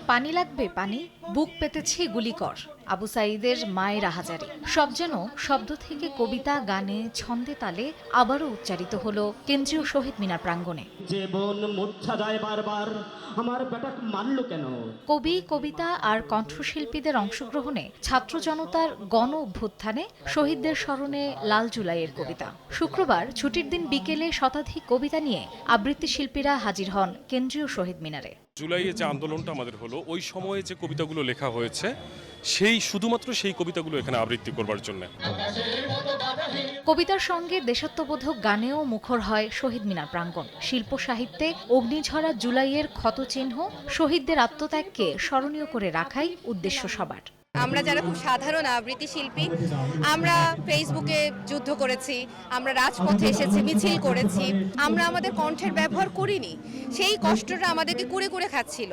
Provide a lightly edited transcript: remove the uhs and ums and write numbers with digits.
পানি লাগবে পানি, বুক পেতেছে গুলিকর, আবু সাঈদের মায়ের আহাজারি। সব যেন শব্দ থেকে কবিতা, গানে, ছন্দে তালে আবারও উচ্চারিত হলো কেন্দ্রীয় শহীদ মিনার প্রাঙ্গণে। যে বোন মূর্ছা যায় বারবার, আমার বেটা মারল কেন? কবি, কবিতা আর কণ্ঠশিল্পীদের অংশগ্রহণে ছাত্র জনতার গণ অভ্যুত্থানে শহীদদের স্মরণে লাল জুলাইয়ের কবিতা। শুক্রবার ছুটির দিন বিকেলে শতাধিক কবিতা নিয়ে আবৃত্তি শিল্পীরা হাজির হন কেন্দ্রীয় শহীদ মিনারে। জুলাইয়ে যে আন্দোলনটা আমাদের হলো, ওই সময়ে যে কবিতাগুলো লেখা হয়েছে শুধুমাত্র সেই কবিতাগুলো এখানে আবৃত্তি করবার জন্য। কবিতার সঙ্গে দেশাত্মবোধক গানেও মুখর হয় শহীদ মিনার প্রাঙ্গণ। শিল্প সাহিত্যে অগ্নিঝরা জুলাইয়ের ক্ষতচিহ্ন, শহীদদের আত্মত্যাগকে স্মরণীয় করে রাখাই উদ্দেশ্য সবার। আমরা যারা খুব সাধারণ আবৃত্তি শিল্পী, আমরা ফেসবুকে যুদ্ধ করেছি, আমরা রাজপথে এসেছি, মিছিল করেছি, আমরা আমাদের কণ্ঠের ব্যবহার করিনি, সেই কষ্টটা আমাদেরকে কুড়ে কুড়ে খাচ্ছিল।